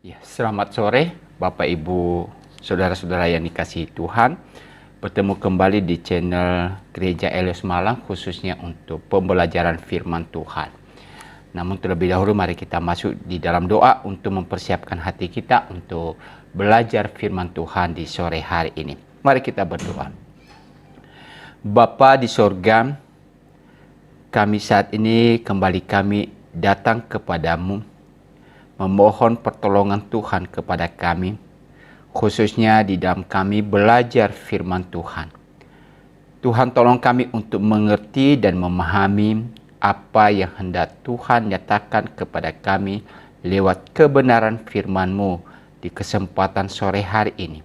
Ya, selamat sore Bapak Ibu, saudara-saudara yang dikasihi Tuhan. Bertemu kembali di channel Gereja Elios Malang khususnya untuk pembelajaran firman Tuhan. Namun terlebih dahulu mari kita masuk di dalam doa untuk mempersiapkan hati kita untuk belajar firman Tuhan di sore hari ini. Mari kita berdoa. Bapa di sorga, kami saat ini kembali datang kepadamu, memohon pertolongan Tuhan kepada kami, khususnya di dalam kami belajar firman Tuhan. Tuhan tolong kami untuk mengerti dan memahami apa yang hendak Tuhan nyatakan kepada kami lewat kebenaran firman-Mu di kesempatan sore hari ini.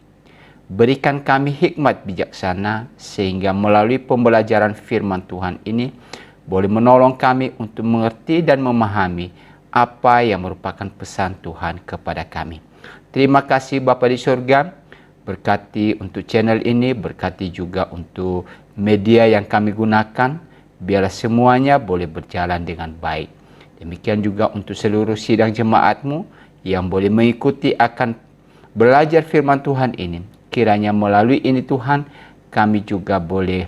Berikan kami hikmat bijaksana sehingga melalui pembelajaran firman Tuhan ini boleh menolong kami untuk mengerti dan memahami apa yang merupakan pesan Tuhan kepada kami. Terima kasih Bapa di surga, berkati untuk channel ini, berkati juga untuk media yang kami gunakan, biarlah semuanya boleh berjalan dengan baik. Demikian juga untuk seluruh sidang jemaat-Mu yang boleh mengikuti akan belajar firman Tuhan ini. Kiranya melalui ini Tuhan, kami juga boleh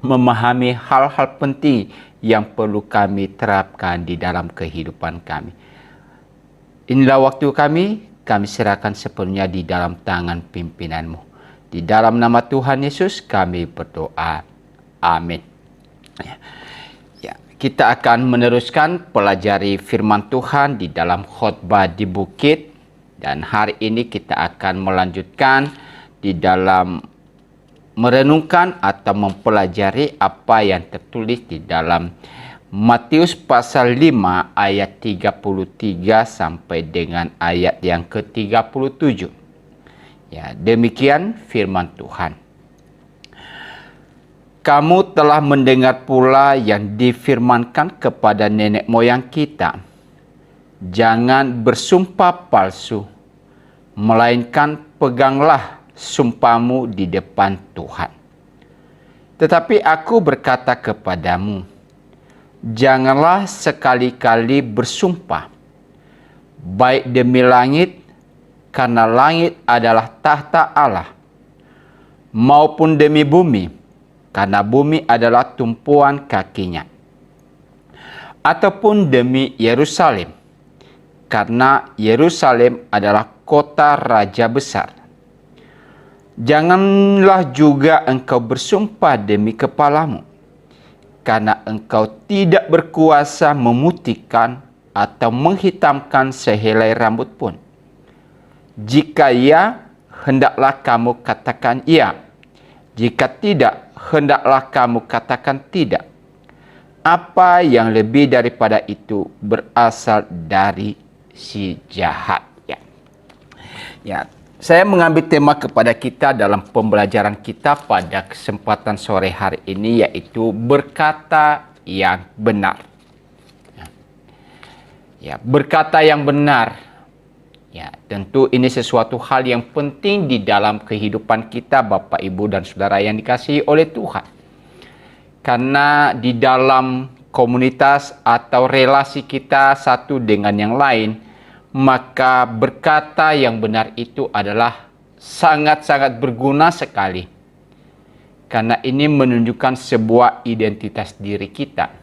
memahami hal-hal penting yang perlu kami terapkan di dalam kehidupan kami. Inilah waktu kami serahkan sepenuhnya di dalam tangan pimpinan-Mu. Di dalam nama Tuhan Yesus kami berdoa. Amin. Ya, kita akan meneruskan pelajari firman Tuhan di dalam khotbah di bukit. Dan hari ini kita akan melanjutkan di dalam merenungkan atau mempelajari apa yang tertulis di dalam Matius pasal 5 ayat 33 sampai dengan ayat yang ke-37. Ya, demikian firman Tuhan. Kamu telah mendengar pula yang difirmankan kepada nenek moyang kita. Jangan bersumpah palsu, melainkan peganglah sumpahmu di depan Tuhan. Tetapi aku berkata kepadamu, janganlah sekali-kali bersumpah, baik demi langit, karena langit adalah tahta Allah, maupun demi bumi, karena bumi adalah tumpuan kakinya, ataupun demi Yerusalem, karena Yerusalem adalah kota raja besar. Janganlah juga engkau bersumpah demi kepalamu, karena engkau tidak berkuasa memutihkan atau menghitamkan sehelai rambut pun. Jika ya, hendaklah kamu katakan ya. Jika tidak, hendaklah kamu katakan tidak. Apa yang lebih daripada itu berasal dari si jahat. Ya. Saya mengambil tema kepada kita dalam pembelajaran kita pada kesempatan sore hari ini, yaitu berkata yang benar. Ya, berkata yang benar. Ya, tentu ini sesuatu hal yang penting di dalam kehidupan kita, Bapak, Ibu, dan Saudara yang dikasihi oleh Tuhan. Karena di dalam komunitas atau relasi kita satu dengan yang lain, maka berkata yang benar itu adalah sangat-sangat berguna sekali. Karena ini menunjukkan sebuah identitas diri kita.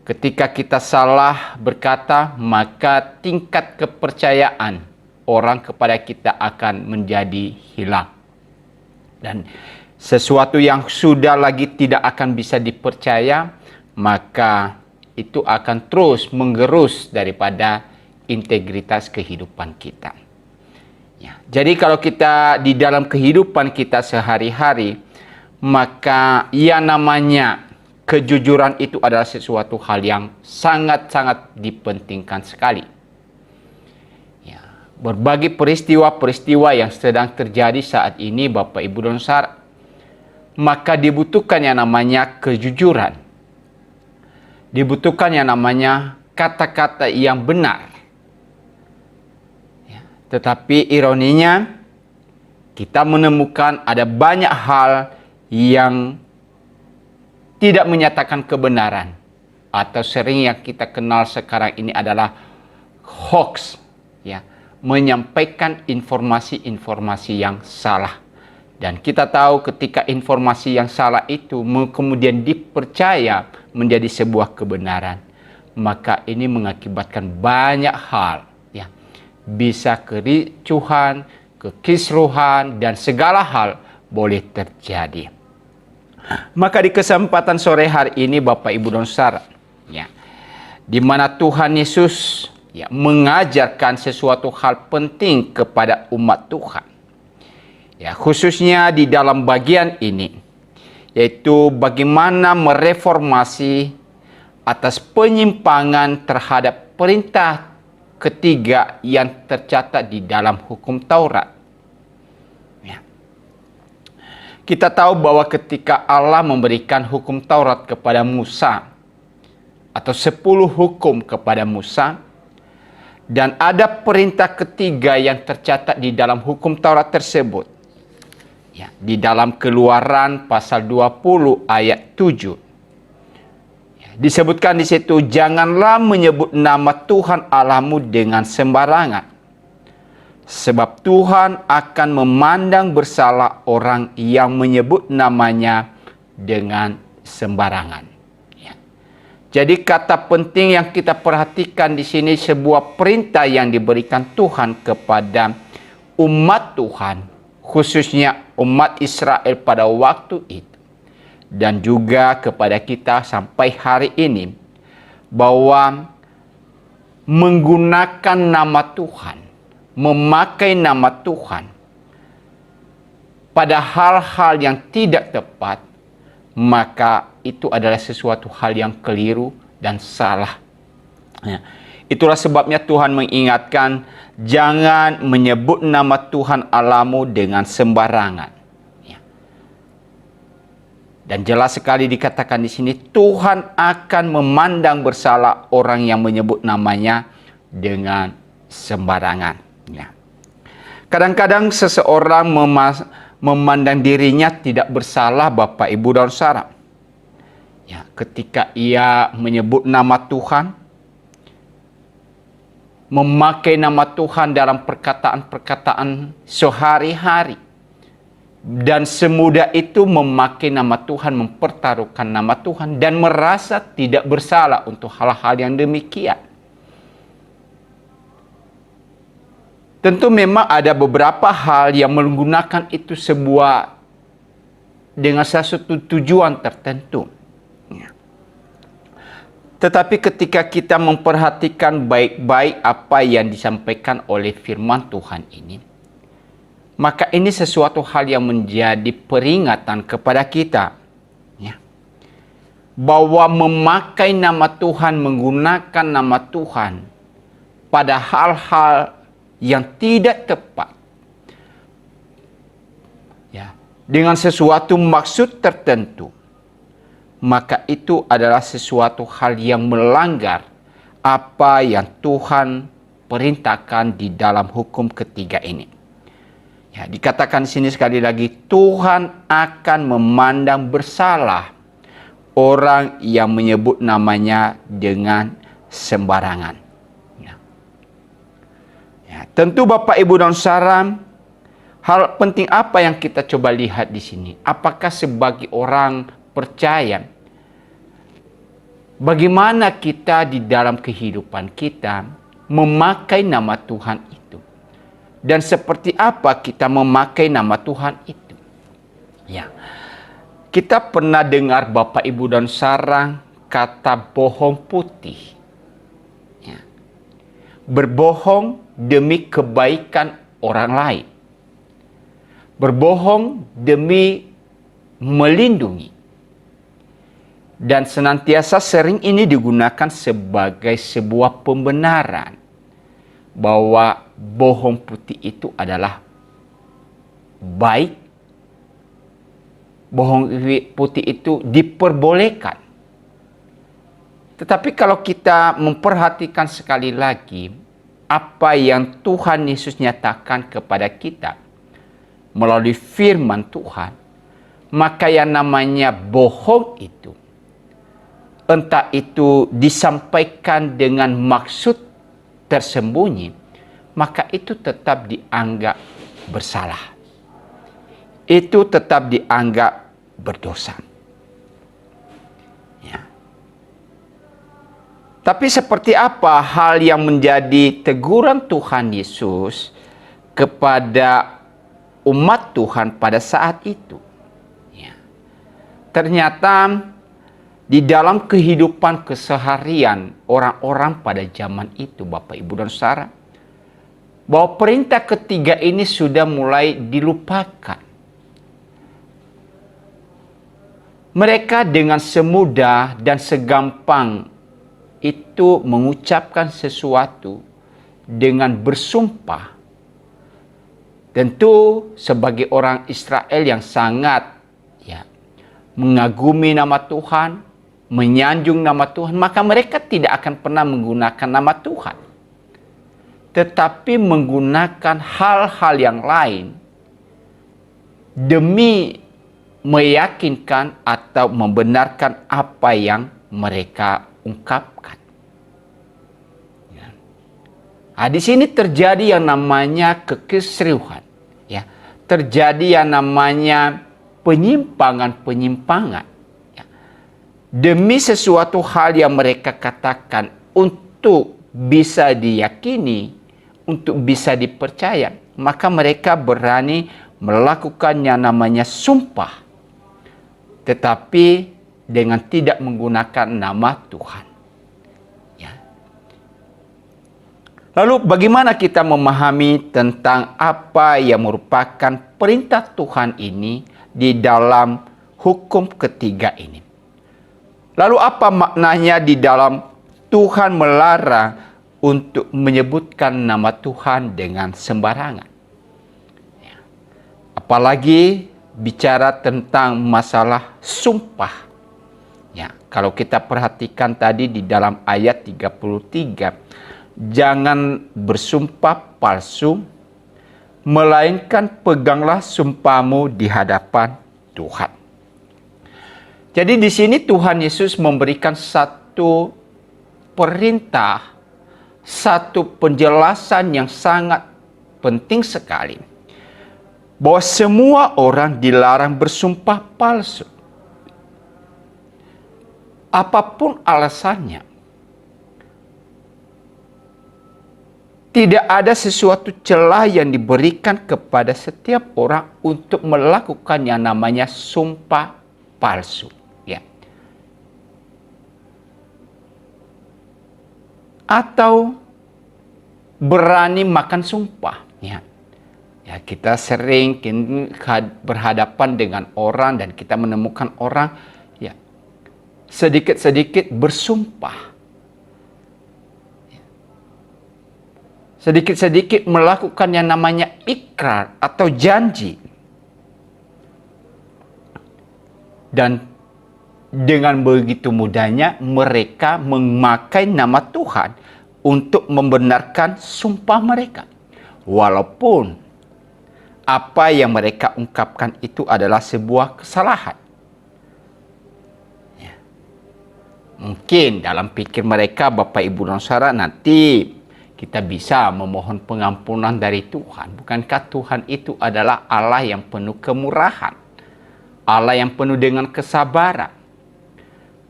Ketika kita salah berkata, maka tingkat kepercayaan orang kepada kita akan menjadi hilang. Dan sesuatu yang sudah lagi tidak akan bisa dipercaya, maka itu akan terus menggerus daripada integritas kehidupan kita. Ya, jadi kalau kita di dalam kehidupan kita sehari-hari, maka yang namanya kejujuran itu adalah sesuatu hal yang sangat-sangat dipentingkan sekali. Ya, berbagai peristiwa-peristiwa yang sedang terjadi saat ini, Bapak, Ibu, dan Saudara, maka dibutuhkan yang namanya kejujuran. Dibutuhkan yang namanya kata-kata yang benar. Tetapi ironinya, kita menemukan ada banyak hal yang tidak menyatakan kebenaran. Atau sering yang kita kenal sekarang ini adalah hoax. ya, menyampaikan informasi-informasi yang salah. Dan kita tahu ketika informasi yang salah itu kemudian dipercaya menjadi sebuah kebenaran, maka ini mengakibatkan banyak hal, ya. Bisa kericuhan, kekisruhan, dan segala hal boleh terjadi. Maka di kesempatan sore hari ini Bapak Ibu dan Saudara, ya, di mana Tuhan Yesus, ya, mengajarkan sesuatu hal penting kepada umat Tuhan. Ya, khususnya di dalam bagian ini, yaitu bagaimana mereformasi atas penyimpangan terhadap perintah ketiga yang tercatat di dalam hukum Taurat. Ya. Kita tahu bahwa ketika Allah memberikan hukum Taurat kepada Musa, atau 10 hukum kepada Musa, dan ada perintah ketiga yang tercatat di dalam hukum Taurat tersebut. Ya, di dalam Keluaran pasal 20 ayat 7. Ya, disebutkan di situ, janganlah menyebut nama Tuhan Allahmu dengan sembarangan. Sebab Tuhan akan memandang bersalah orang yang menyebut namanya dengan sembarangan. Ya. Jadi kata penting yang kita perhatikan di sini, sebuah perintah yang diberikan Tuhan kepada umat Tuhan, khususnya umat Israel pada waktu itu, dan juga kepada kita sampai hari ini, bahwa menggunakan nama Tuhan, memakai nama Tuhan pada hal-hal yang tidak tepat, maka itu adalah sesuatu hal yang keliru dan salah. Ya. Itulah sebabnya Tuhan mengingatkan, jangan menyebut nama Tuhan Allahmu dengan sembarangan. Ya. Dan jelas sekali dikatakan di sini, Tuhan akan memandang bersalah orang yang menyebut namanya dengan sembarangan. Ya. Kadang-kadang seseorang memandang dirinya tidak bersalah, Bapak, Ibu, dan Saudara. Ya, ketika ia menyebut nama Tuhan, memakai nama Tuhan dalam perkataan-perkataan sehari-hari, dan semudah itu memakai nama Tuhan, mempertaruhkan nama Tuhan, dan merasa tidak bersalah untuk hal-hal yang demikian. Tentu memang ada beberapa hal yang menggunakan itu dengan satu tujuan tertentu. Tetapi ketika kita memperhatikan baik-baik apa yang disampaikan oleh firman Tuhan ini, maka ini sesuatu hal yang menjadi peringatan kepada kita, ya, bahwa memakai nama Tuhan, menggunakan nama Tuhan pada hal-hal yang tidak tepat, ya, dengan sesuatu maksud tertentu, maka itu adalah sesuatu hal yang melanggar apa yang Tuhan perintahkan di dalam hukum ketiga ini. Ya, dikatakan di sini sekali lagi, Tuhan akan memandang bersalah orang yang menyebut namanya dengan sembarangan. Ya. Ya, tentu Bapak, Ibu, dan Saudara, hal penting apa yang kita coba lihat di sini? Apakah sebagai orang percaya, bagaimana kita di dalam kehidupan kita memakai nama Tuhan itu, dan seperti apa kita memakai nama Tuhan itu. Ya, kita pernah dengar Bapak, Ibu, dan Saudara kata bohong putih. Ya. Berbohong demi kebaikan orang lain, berbohong demi melindungi. Dan senantiasa sering ini digunakan sebagai sebuah pembenaran bahwa bohong putih itu adalah baik, bohong putih itu diperbolehkan. Tetapi kalau kita memperhatikan sekali lagi apa yang Tuhan Yesus nyatakan kepada kita melalui firman Tuhan, maka yang namanya bohong itu, entah itu disampaikan dengan maksud tersembunyi maka itu tetap dianggap bersalah. Itu tetap dianggap berdosa. Ya. Tapi seperti apa hal yang menjadi teguran Tuhan Yesus kepada umat Tuhan pada saat itu? Ya. Ternyata di dalam kehidupan keseharian orang-orang pada zaman itu, Bapak, Ibu, dan Saudara, bahwa perintah ketiga ini sudah mulai dilupakan. Mereka dengan semudah dan segampang itu mengucapkan sesuatu dengan bersumpah. Tentu sebagai orang Israel yang sangat mengagumi nama Tuhan, menyanjung nama Tuhan, maka mereka tidak akan pernah menggunakan nama Tuhan, tetapi menggunakan hal-hal yang lain demi meyakinkan atau membenarkan apa yang mereka ungkapkan. Di sini terjadi yang namanya kekisruhan, terjadi yang namanya penyimpangan-penyimpangan. Demi sesuatu hal yang mereka katakan untuk bisa diyakini, untuk bisa dipercaya, maka mereka berani melakukan yang namanya sumpah, tetapi dengan tidak menggunakan nama Tuhan. Ya. Lalu bagaimana kita memahami tentang apa yang merupakan perintah Tuhan ini di dalam hukum ketiga ini? Lalu apa maknanya di dalam Tuhan melarang untuk menyebutkan nama Tuhan dengan sembarangan? Apalagi bicara tentang masalah sumpah. Kalau kita perhatikan tadi di dalam ayat 33, jangan bersumpah palsu, melainkan peganglah sumpahmu di hadapan Tuhan. Jadi di sini Tuhan Yesus memberikan satu perintah, satu penjelasan yang sangat penting sekali, bahwa semua orang dilarang bersumpah palsu. Apapun alasannya, tidak ada sesuatu celah yang diberikan kepada setiap orang untuk melakukan yang namanya sumpah palsu. Atau berani makan sumpah. Kita sering berhadapan dengan orang dan kita menemukan orang sedikit-sedikit bersumpah. Sedikit-sedikit melakukan yang namanya ikrar atau janji. Dan dengan begitu mudahnya mereka memakai nama Tuhan untuk membenarkan sumpah mereka. Walaupun apa yang mereka ungkapkan itu adalah sebuah kesalahan. Mungkin dalam pikir mereka, Bapak, Ibu, dan Saudara, nanti kita bisa memohon pengampunan dari Tuhan. Bukankah Tuhan itu adalah Allah yang penuh kemurahan, Allah yang penuh dengan kesabaran,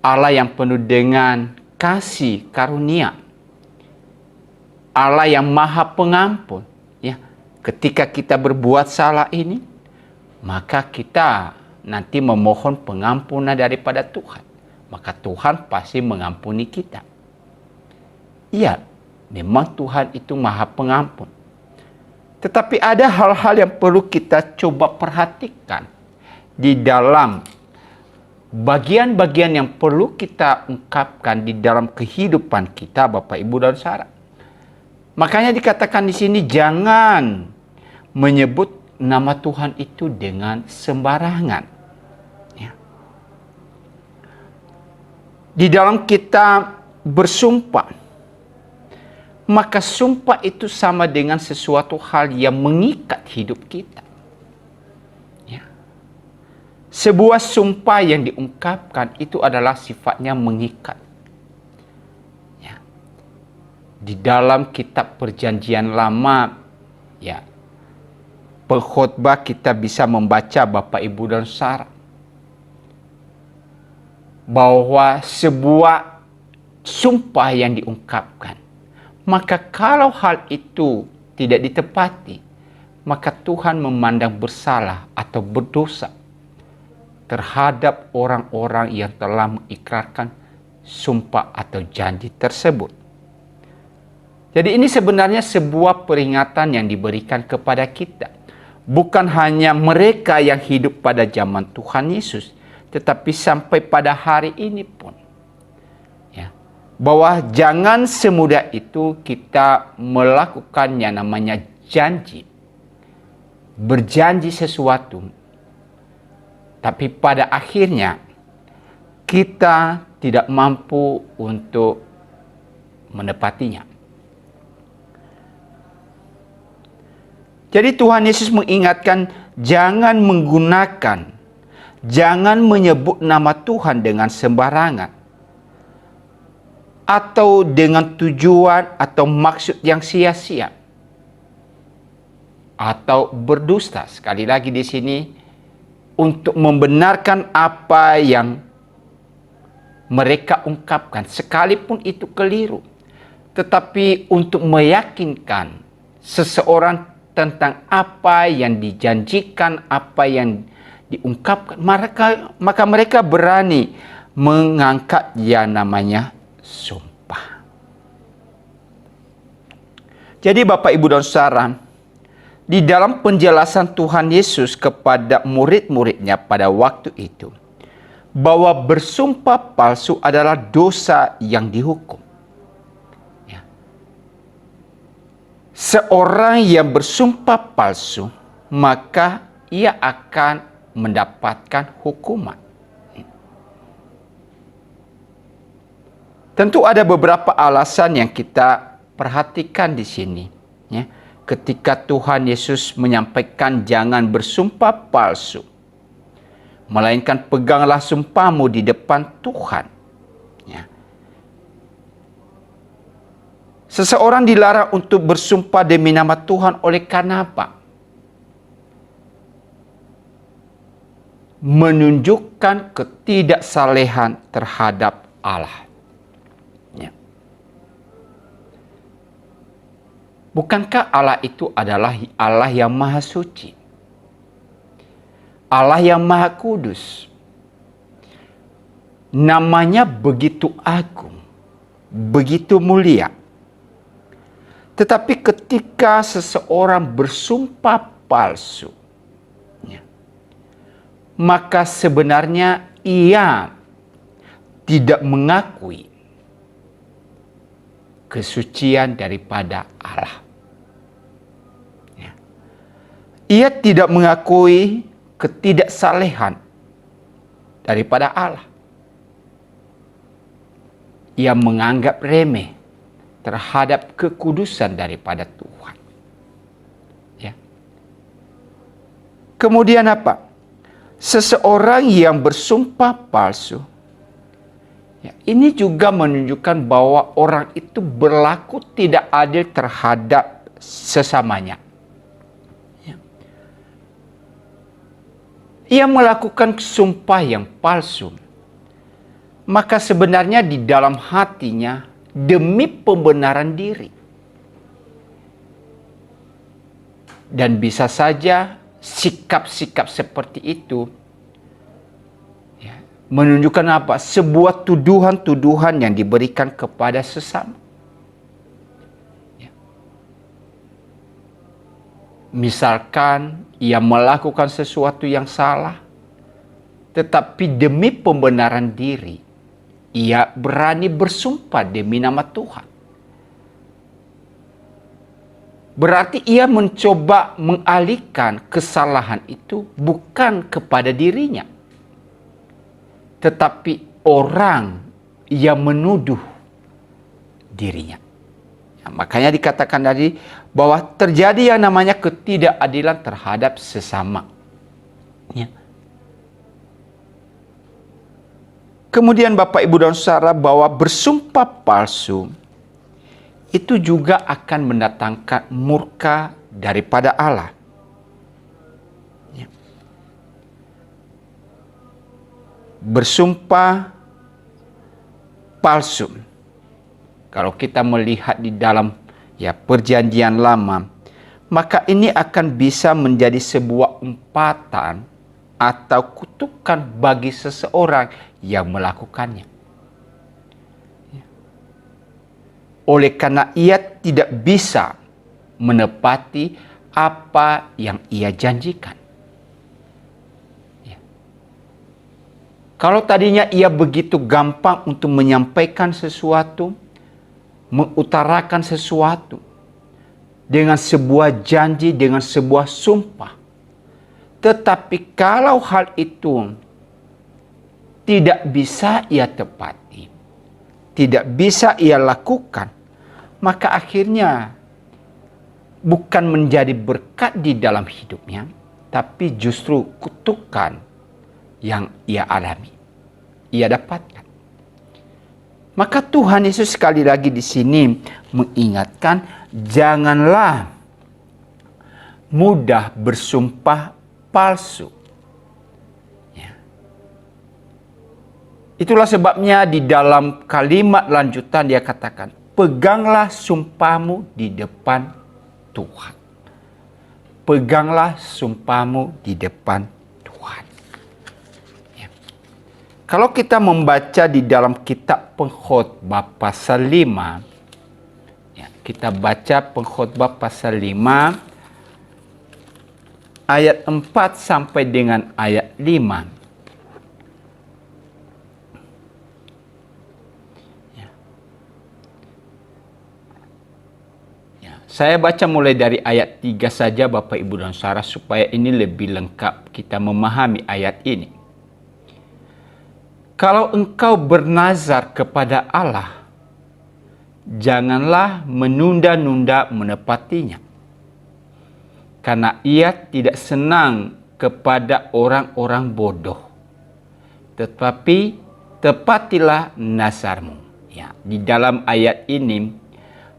Allah yang penuh dengan kasih karunia, Allah yang maha pengampun. Ketika kita berbuat salah ini, maka kita nanti memohon pengampunan daripada Tuhan. Maka Tuhan pasti mengampuni kita. Iya, memang Tuhan itu maha pengampun. Tetapi ada hal-hal yang perlu kita coba perhatikan di dalam bagian-bagian yang perlu kita ungkapkan di dalam kehidupan kita, Bapak, Ibu, dan Saudara. Makanya dikatakan di sini jangan menyebut nama Tuhan itu dengan sembarangan. Di dalam kita bersumpah, maka sumpah itu sama dengan sesuatu hal yang mengikat hidup kita. Sebuah sumpah yang diungkapkan itu adalah sifatnya mengikat. di dalam kitab Perjanjian Lama, ya, pengkhotbah kita bisa membaca Bapak Ibu dan Saudara bahwa sebuah sumpah yang diungkapkan, maka kalau hal itu tidak ditepati, maka Tuhan memandang bersalah atau berdosa terhadap orang-orang yang telah mengikrarkan sumpah atau janji tersebut. Jadi ini sebenarnya sebuah peringatan yang diberikan kepada kita. Bukan hanya mereka yang hidup pada zaman Tuhan Yesus, tetapi sampai pada hari ini pun. Ya, bahwa jangan semudah itu kita melakukan yang namanya janji. Berjanji sesuatu, tapi pada akhirnya kita tidak mampu untuk menepatinya. Jadi Tuhan Yesus mengingatkan jangan menggunakan, jangan menyebut nama Tuhan dengan sembarangan atau dengan tujuan atau maksud yang sia-sia atau berdusta. Sekali lagi di sini untuk membenarkan apa yang mereka ungkapkan, sekalipun itu keliru, tetapi untuk meyakinkan seseorang tentang apa yang dijanjikan, apa yang diungkapkan, maka mereka berani mengangkat yang namanya sumpah. Jadi Bapak Ibu dan Saudara, di dalam penjelasan Tuhan Yesus kepada murid-muridnya pada waktu itu, bahwa bersumpah palsu adalah dosa yang dihukum. Seorang yang bersumpah palsu, maka ia akan mendapatkan hukuman. Tentu ada beberapa alasan yang kita perhatikan di sini. Ya, ketika Tuhan Yesus menyampaikan jangan bersumpah palsu, melainkan peganglah sumpahmu di depan Tuhan. Ya. Seseorang dilarang untuk bersumpah demi nama Tuhan oleh karena apa? Menunjukkan ketidaksalehan terhadap Allah. Ya. Bukankah Allah itu adalah Allah yang maha suci? Allah yang maha kudus. Namanya begitu agung, begitu mulia. Tetapi ketika seseorang bersumpah palsu, ya, maka sebenarnya ia tidak mengakui kesucian daripada Allah. Ya. Ia tidak mengakui ketidaksalehan daripada Allah. Ia menganggap remeh terhadap kekudusan daripada Tuhan. Ya. Kemudian apa? Seseorang yang bersumpah palsu, ya, ini juga menunjukkan bahwa orang itu berlaku tidak adil terhadap sesamanya. Ya. Ia melakukan sumpah yang palsu, maka sebenarnya di dalam hatinya demi pembenaran diri. Dan bisa saja sikap-sikap seperti itu, ya, menunjukkan apa? Sebuah tuduhan-tuduhan yang diberikan kepada sesama. Ya. Misalkan ia melakukan sesuatu yang salah, tetapi demi pembenaran diri, ia berani bersumpah demi nama Tuhan. Berarti ia mencoba mengalihkan kesalahan itu bukan kepada dirinya, tetapi orang yang menuduh dirinya. Ya, makanya dikatakan tadi bahwa terjadi yang namanya ketidakadilan terhadap sesama. Ya. Kemudian Bapak Ibu dan Saudara, bahwa bersumpah palsu itu juga akan mendatangkan murka daripada Allah. Ya. Bersumpah palsu. Kalau kita melihat di dalam perjanjian lama, maka ini akan bisa menjadi sebuah umpatan atau kutukan bagi seseorang yang melakukannya. Oleh karena ia tidak bisa menepati apa yang ia janjikan. Kalau tadinya ia begitu gampang untuk menyampaikan sesuatu, mengutarakan sesuatu, dengan sebuah janji, dengan sebuah sumpah. Tetapi kalau hal itu tidak bisa ia tepati, tidak bisa ia lakukan, maka akhirnya bukan menjadi berkat di dalam hidupnya, tapi justru kutukan yang ia alami, ia dapatkan. Maka Tuhan Yesus sekali lagi di sini mengingatkan, janganlah mudah bersumpah palsu. Ya. Itulah sebabnya di dalam kalimat lanjutan dia katakan, peganglah sumpahmu di depan Tuhan. Peganglah sumpahmu di depan Tuhan. Ya. Kalau kita membaca di dalam kitab Pengkhotbah pasal 5, ya, kita baca Pengkhotbah pasal 5, ayat 4 sampai dengan ayat 5. Saya baca mulai dari ayat 3 saja Bapak Ibu dan Saudara supaya ini lebih lengkap kita memahami ayat ini. Kalau engkau bernazar kepada Allah, janganlah menunda-nunda menepatinya. Karena ia tidak senang kepada orang-orang bodoh. Tetapi tepatilah nazarmu. Ya, di dalam ayat ini,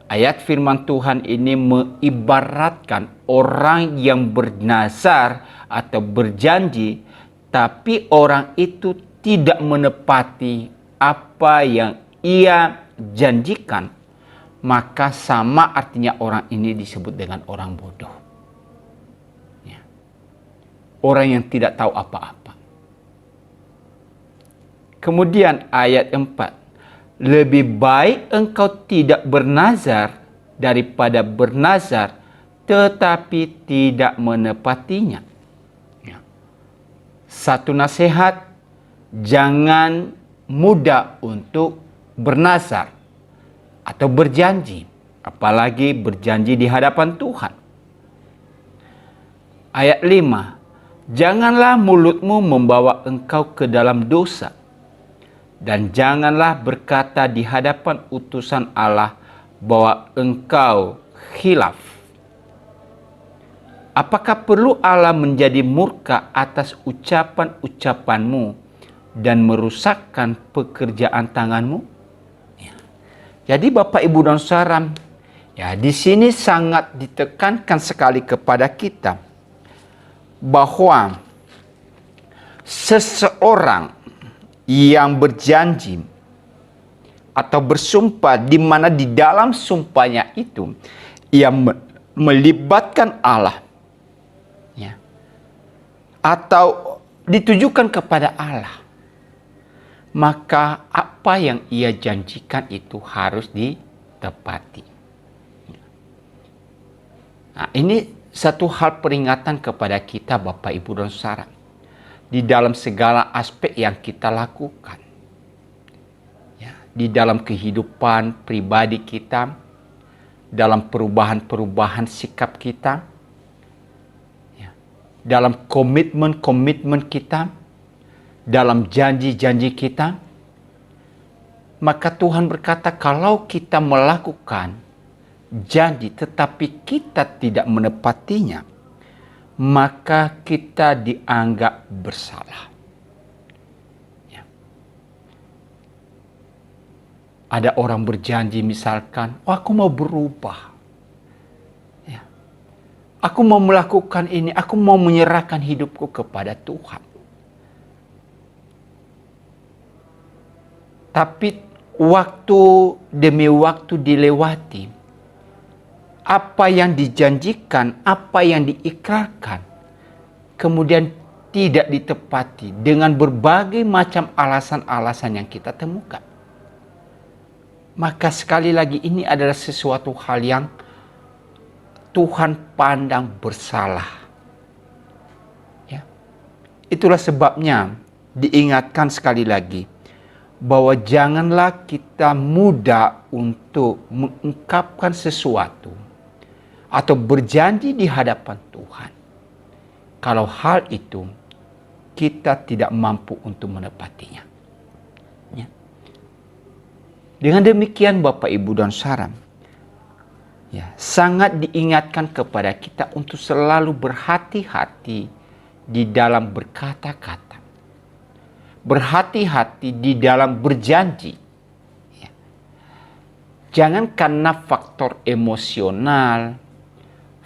ayat firman Tuhan ini mengibaratkan orang yang bernazar atau berjanji, tapi orang itu tidak menepati apa yang ia janjikan, maka sama artinya orang ini disebut dengan orang bodoh. Ya. Orang yang tidak tahu apa-apa. Kemudian ayat 4. Lebih baik engkau tidak bernazar daripada bernazar tetapi tidak menepatinya. Ya. Satu nasihat, jangan mudah untuk bernazar atau berjanji, apalagi berjanji di hadapan Tuhan. Ayat 5, janganlah mulutmu membawa engkau ke dalam dosa, dan janganlah berkata di hadapan utusan Allah bahwa engkau khilaf. Apakah perlu Allah menjadi murka atas ucapan-ucapanmu dan merusakkan pekerjaan tanganmu? Ya. Jadi Bapak Ibu dan Saudara, ya di sini sangat ditekankan sekali kepada kita bahwa seseorang yang berjanji atau bersumpah di mana di dalam sumpahnya itu ia melibatkan Allah, ya, atau ditujukan kepada Allah, maka apa yang ia janjikan itu harus ditepati. Nah, ini satu hal peringatan kepada kita Bapak Ibu dan Saudara di dalam segala aspek yang kita lakukan. Ya, di dalam kehidupan pribadi kita, dalam perubahan-perubahan sikap kita, ya, dalam komitmen-komitmen kita, dalam janji-janji kita. Maka Tuhan berkata, kalau kita melakukan janji tetapi kita tidak menepatinya, maka kita dianggap bersalah. Ya. Ada orang berjanji misalkan, oh, aku mau berubah. Ya. Aku mau melakukan ini, aku mau menyerahkan hidupku kepada Tuhan. Tapi waktu demi waktu dilewati, apa yang dijanjikan, apa yang diikrarkan, kemudian tidak ditepati dengan berbagai macam alasan-alasan yang kita temukan. Maka sekali lagi ini adalah sesuatu hal yang Tuhan pandang bersalah. Ya. Itulah sebabnya diingatkan sekali lagi bahwa janganlah kita mudah untuk mengungkapkan sesuatu atau berjanji di hadapan Tuhan kalau hal itu kita tidak mampu untuk menepatinya. Ya. Dengan demikian Bapak Ibu dan Saudara, ya, sangat diingatkan kepada kita untuk selalu berhati-hati di dalam berkata-kata. Berhati-hati di dalam berjanji. Ya. Jangan karena faktor emosional,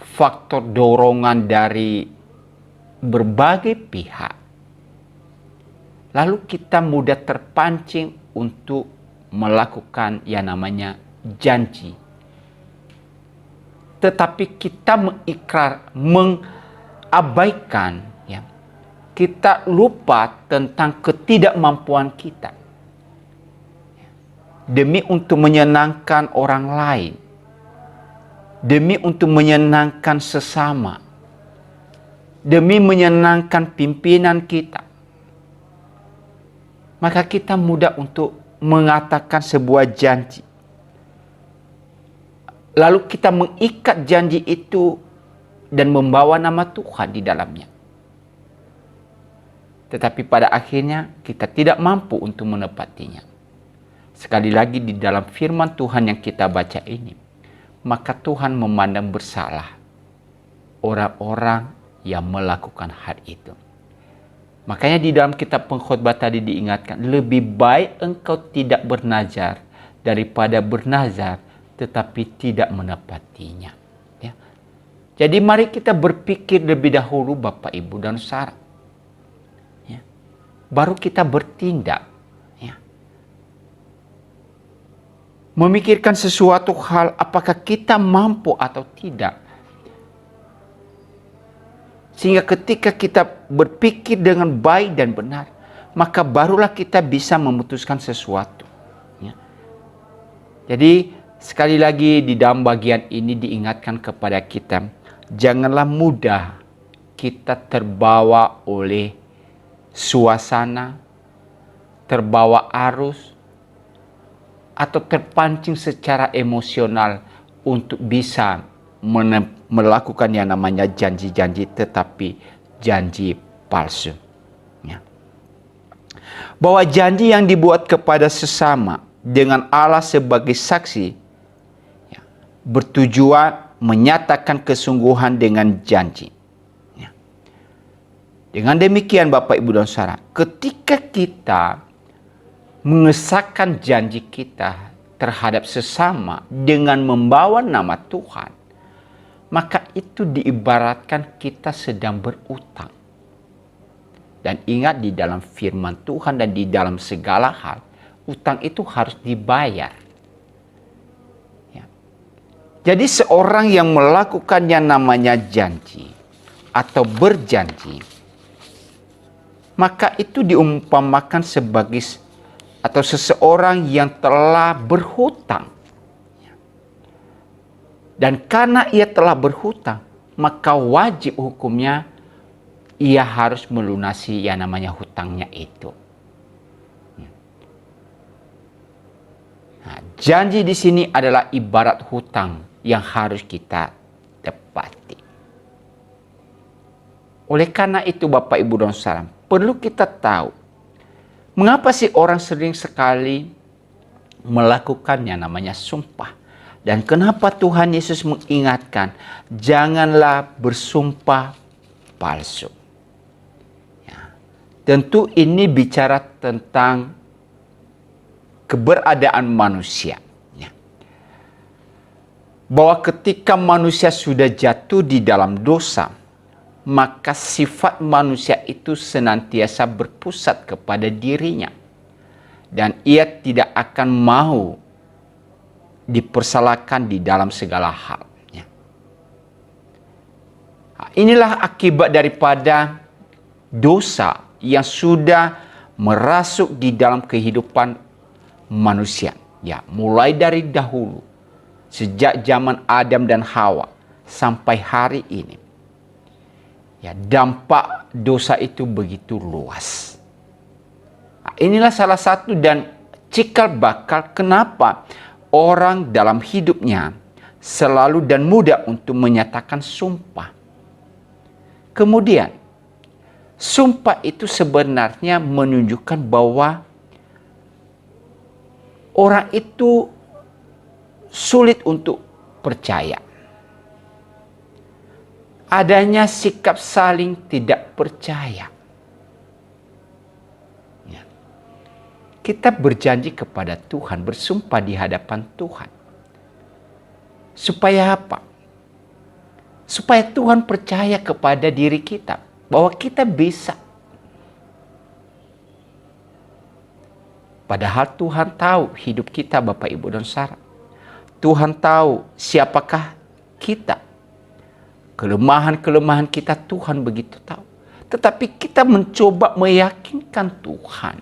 faktor dorongan dari berbagai pihak, lalu kita mudah terpancing untuk melakukan yang namanya janji. Tetapi kita mengabaikan, ya, kita lupa tentang ketidakmampuan kita demi untuk menyenangkan orang lain, demi untuk menyenangkan sesama, demi menyenangkan pimpinan kita. Maka kita mudah untuk mengatakan sebuah janji. Lalu kita mengikat janji itu dan membawa nama Tuhan di dalamnya. Tetapi pada akhirnya kita tidak mampu untuk menepatinya. Sekali lagi di dalam firman Tuhan yang kita baca ini, maka Tuhan memandang bersalah orang-orang yang melakukan hal itu. Makanya di dalam kitab pengkhotbah tadi diingatkan, lebih baik engkau tidak bernazar daripada bernazar tetapi tidak menepatinya. Ya. Jadi mari kita berpikir lebih dahulu Bapak Ibu dan Saudara. Ya. Baru kita bertindak. Ya. Memikirkan sesuatu hal apakah kita mampu atau tidak. Sehingga ketika kita berpikir dengan baik dan benar, maka barulah kita bisa memutuskan sesuatu. Ya. Jadi sekali lagi di dalam bagian ini diingatkan kepada kita, janganlah mudah kita terbawa oleh suasana, terbawa arus, atau terpancing secara emosional untuk bisa melakukan yang namanya janji-janji tetapi janji palsu. Ya. Bahwa janji yang dibuat kepada sesama dengan Allah sebagai saksi, ya, bertujuan menyatakan kesungguhan dengan janji. Ya. Dengan demikian Bapak Ibu dan Saudara, ketika kita mengesahkan janji kita terhadap sesama dengan membawa nama Tuhan, maka itu diibaratkan kita sedang berutang. Dan ingat di dalam firman Tuhan dan di dalam segala hal, utang itu harus dibayar. Ya. Jadi seorang yang melakukan yang namanya janji atau berjanji, maka itu diumpamakan sebagai atau seseorang yang telah berhutang. Dan karena ia telah berhutang, maka wajib hukumnya ia harus melunasi yang namanya hutangnya itu. Nah, janji di sini adalah ibarat hutang yang harus kita tepati. Oleh karena itu Bapak Ibu dan Saudara, perlu kita tahu mengapa sih orang sering sekali melakukan yang namanya sumpah. Dan kenapa Tuhan Yesus mengingatkan, janganlah bersumpah palsu. Ya. Tentu ini bicara tentang keberadaan manusia. Bahwa ketika manusia sudah jatuh di dalam dosa, maka sifat manusia itu senantiasa berpusat kepada dirinya. Dan ia tidak akan mau dipersalahkan di dalam segala hal. Inilah akibat daripada dosa yang sudah merasuk di dalam kehidupan manusia. Ya, mulai dari dahulu, sejak zaman Adam dan Hawa sampai hari ini. Ya, dampak dosa itu begitu luas. Nah, inilah salah satu dan cikal bakal kenapa orang dalam hidupnya selalu dan mudah untuk menyatakan sumpah. Kemudian, sumpah itu sebenarnya menunjukkan bahwa orang itu sulit untuk percaya. Adanya sikap saling tidak percaya. Ya. Kita berjanji kepada Tuhan, bersumpah di hadapan Tuhan. Supaya apa? Supaya Tuhan percaya kepada diri kita. Bahwa kita bisa. Padahal Tuhan tahu hidup kita, Bapak, Ibu, dan Saudara. Tuhan tahu siapakah kita. Kelemahan-kelemahan kita Tuhan begitu tahu. Tetapi kita mencoba meyakinkan Tuhan.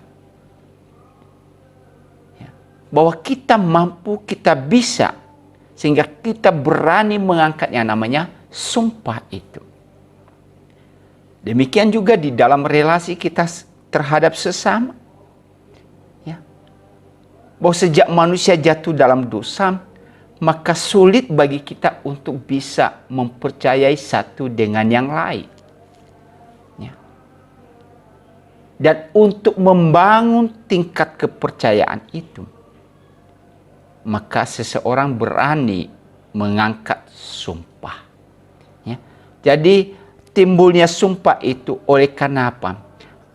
Ya, bahwa kita mampu, kita bisa. Sehingga kita berani mengangkat yang namanya sumpah itu. Demikian juga di dalam relasi kita terhadap sesama. Ya. Bahwa sejak manusia jatuh dalam dosa, maka sulit bagi kita untuk bisa mempercayai satu dengan yang lain. Ya. Dan untuk membangun tingkat kepercayaan itu, maka seseorang berani mengangkat sumpah. Ya. Jadi timbulnya sumpah itu oleh karena apa?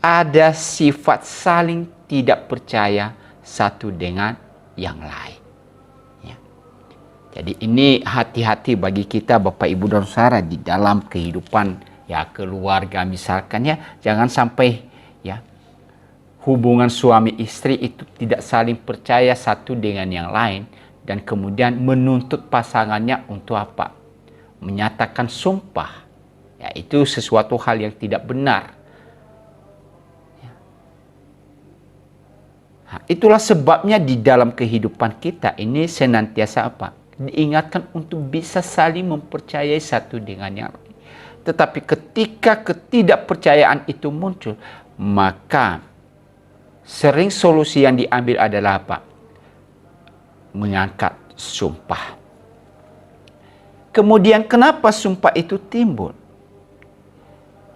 Ada sifat saling tidak percaya satu dengan yang lain. Jadi ini hati-hati bagi kita, Bapak, Ibu, dan Saudara, di dalam kehidupan ya keluarga misalkan ya. Jangan sampai ya hubungan suami istri itu tidak saling percaya satu dengan yang lain. Dan kemudian menuntut pasangannya untuk apa? Menyatakan sumpah. Ya, itu sesuatu hal yang tidak benar. Ya. Nah, itulah sebabnya di dalam kehidupan kita ini senantiasa apa? Diingatkan untuk bisa saling mempercayai satu dengan yang lain. Tetapi ketika ketidakpercayaan itu muncul, maka sering solusi yang diambil adalah apa? Mengangkat sumpah. Kemudian kenapa sumpah itu timbul?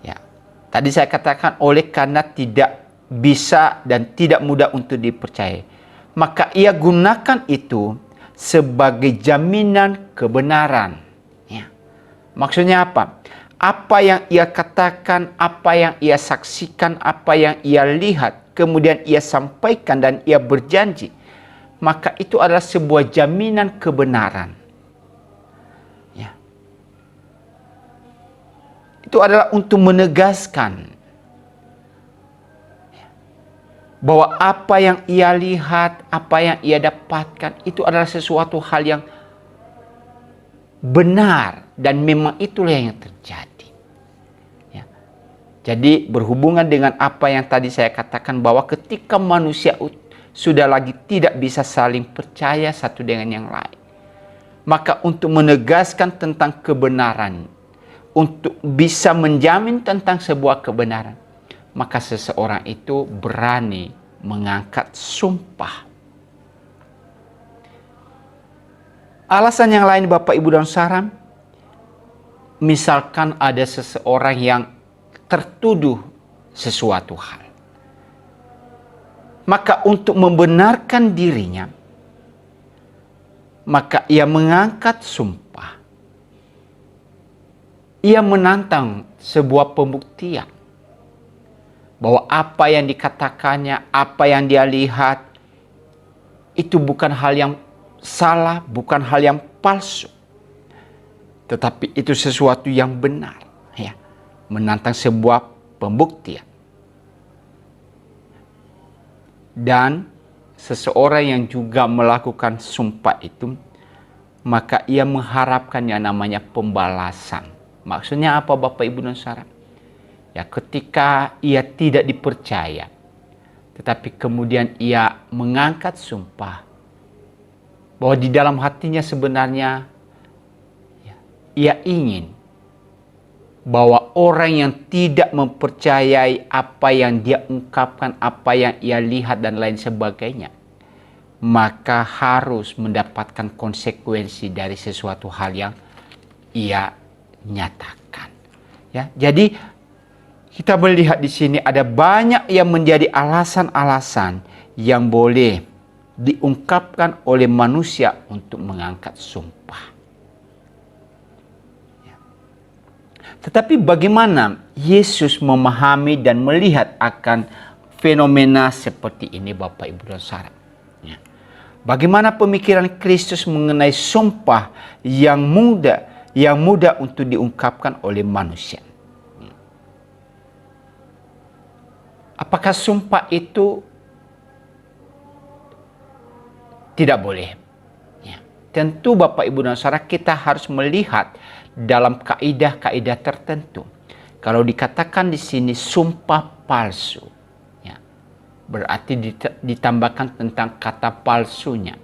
Ya, tadi saya katakan oleh karena tidak bisa dan tidak mudah untuk dipercayai. Maka ia gunakan itu sebagai jaminan kebenaran. Ya. Maksudnya apa? Apa yang ia katakan, apa yang ia saksikan, apa yang ia lihat, kemudian ia sampaikan dan ia berjanji, maka itu adalah sebuah jaminan kebenaran. Ya. Itu adalah untuk menegaskan bahwa apa yang ia lihat, apa yang ia dapatkan, itu adalah sesuatu hal yang benar. Dan memang itulah yang terjadi. Ya. Jadi berhubungan dengan apa yang tadi saya katakan, bahwa ketika manusia sudah lagi tidak bisa saling percaya satu dengan yang lain, maka untuk menegaskan tentang kebenaran, untuk bisa menjamin tentang sebuah kebenaran, maka seseorang itu berani mengangkat sumpah. Alasan yang lain, Bapak, Ibu, dan Saudara, misalkan ada seseorang yang tertuduh sesuatu hal, maka untuk membenarkan dirinya, maka ia mengangkat sumpah. Ia menantang sebuah pembuktian bahwa apa yang dikatakannya, apa yang dia lihat, itu bukan hal yang salah, bukan hal yang palsu. Tetapi itu sesuatu yang benar, ya, menantang sebuah pembuktian. Dan seseorang yang juga melakukan sumpah itu, maka ia mengharapkan yang namanya pembalasan. Maksudnya apa Bapak Ibu dan Saudara? Ya, ketika ia tidak dipercaya, tetapi kemudian ia mengangkat sumpah bahwa di dalam hatinya sebenarnya ia ingin bahwa orang yang tidak mempercayai apa yang dia ungkapkan, apa yang ia lihat dan lain sebagainya, maka harus mendapatkan konsekuensi dari sesuatu hal yang ia nyatakan. Ya, jadi kita melihat di sini ada banyak yang menjadi alasan-alasan yang boleh diungkapkan oleh manusia untuk mengangkat sumpah. Tetapi bagaimana Yesus memahami dan melihat akan fenomena seperti ini Bapak Ibu dan Saudara? Ya. Bagaimana pemikiran Kristus mengenai sumpah yang mudah untuk diungkapkan oleh manusia? Apakah sumpah itu tidak boleh? Ya. Tentu Bapak Ibu dan Saudara, kita harus melihat dalam kaidah-kaidah tertentu. Kalau dikatakan di sini sumpah palsu, ya, berarti ditambahkan tentang kata palsunya.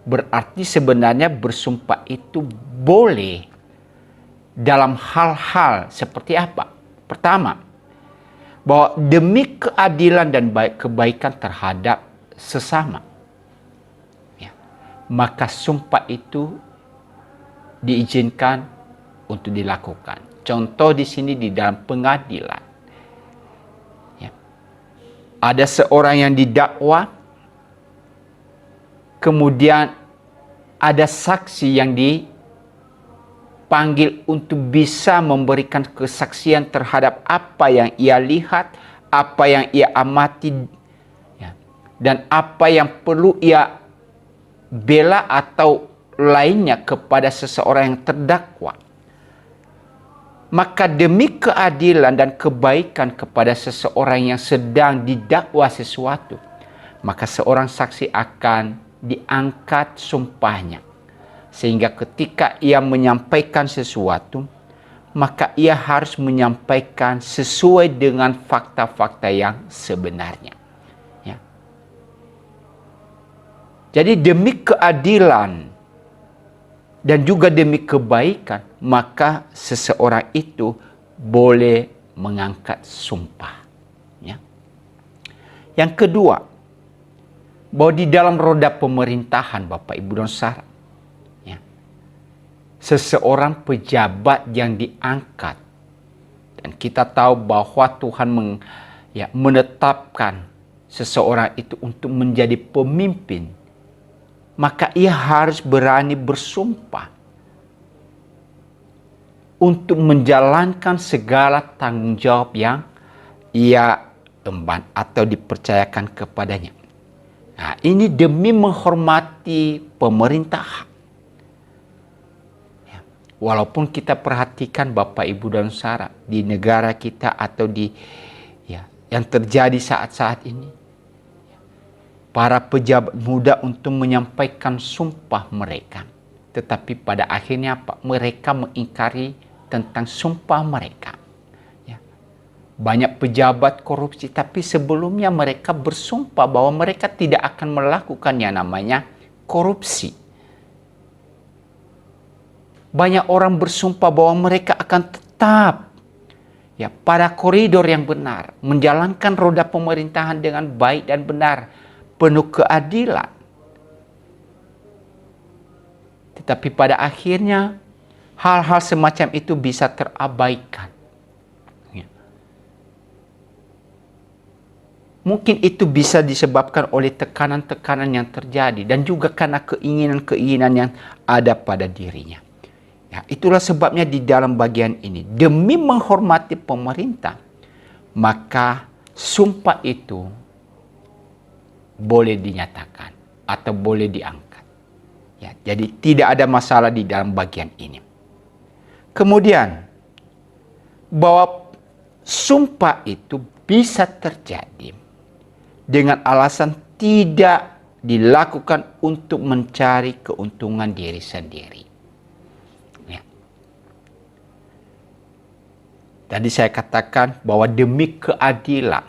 Berarti sebenarnya bersumpah itu boleh dalam hal-hal seperti apa? Pertama, bahwa demi keadilan dan kebaikan terhadap sesama, ya, maka sumpah itu diizinkan untuk dilakukan. Contoh di sini di dalam pengadilan, ya, ada seorang yang didakwa, kemudian ada saksi yang dipanggil untuk bisa memberikan kesaksian terhadap apa yang ia lihat, apa yang ia amati, ya, dan apa yang perlu ia bela atau lainnya kepada seseorang yang terdakwa. Maka demi keadilan dan kebaikan kepada seseorang yang sedang didakwa sesuatu, maka seorang saksi akan diangkat sumpahnya. Sehingga ketika ia menyampaikan sesuatu, maka ia harus menyampaikan sesuai dengan fakta-fakta yang sebenarnya. Ya. Jadi demi keadilan dan juga demi kebaikan, maka seseorang itu boleh mengangkat sumpah. Ya. Yang kedua, bahwa di dalam roda pemerintahan Bapak Ibu dan Saudara, ya, seseorang pejabat yang diangkat, dan kita tahu bahwa Tuhan menetapkan seseorang itu untuk menjadi pemimpin, maka ia harus berani bersumpah untuk menjalankan segala tanggung jawab yang ia emban atau dipercayakan kepadanya. Nah, ini demi menghormati pemerintah. Ya, walaupun kita perhatikan Bapak Ibu dan Saudara di negara kita atau yang terjadi saat-saat ini, para pejabat muda untuk menyampaikan sumpah mereka. Tetapi pada akhirnya apa? Mereka mengingkari tentang sumpah mereka. Ya. Banyak pejabat korupsi, tapi sebelumnya mereka bersumpah bahwa mereka tidak akan melakukan yang namanya korupsi. Banyak orang bersumpah bahwa mereka akan tetap pada koridor yang benar, menjalankan roda pemerintahan dengan baik dan benar, penuh keadilan. Tetapi pada akhirnya hal-hal semacam itu bisa terabaikan. Ya. Mungkin itu bisa disebabkan oleh tekanan-tekanan yang terjadi dan juga karena keinginan-keinginan yang ada pada dirinya. Ya, itulah sebabnya di dalam bagian ini, demi menghormati pemerintah, maka sumpah itu boleh dinyatakan atau boleh diangkat. Ya, jadi tidak ada masalah di dalam bagian ini. Kemudian, bahwa sumpah itu bisa terjadi dengan alasan tidak dilakukan untuk mencari keuntungan diri sendiri. Ya. Tadi saya katakan bahwa demi keadilan,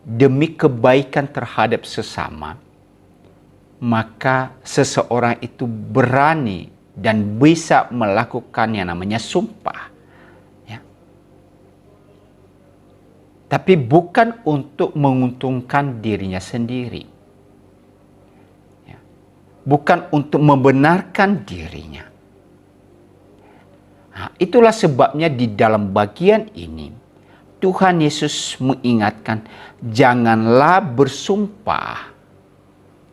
demi kebaikan terhadap sesama, maka seseorang itu berani dan bisa melakukan yang namanya sumpah. Ya. Tapi bukan untuk menguntungkan dirinya sendiri. Ya. Bukan untuk membenarkan dirinya. Nah, itulah sebabnya di dalam bagian ini Tuhan Yesus mengingatkan, janganlah bersumpah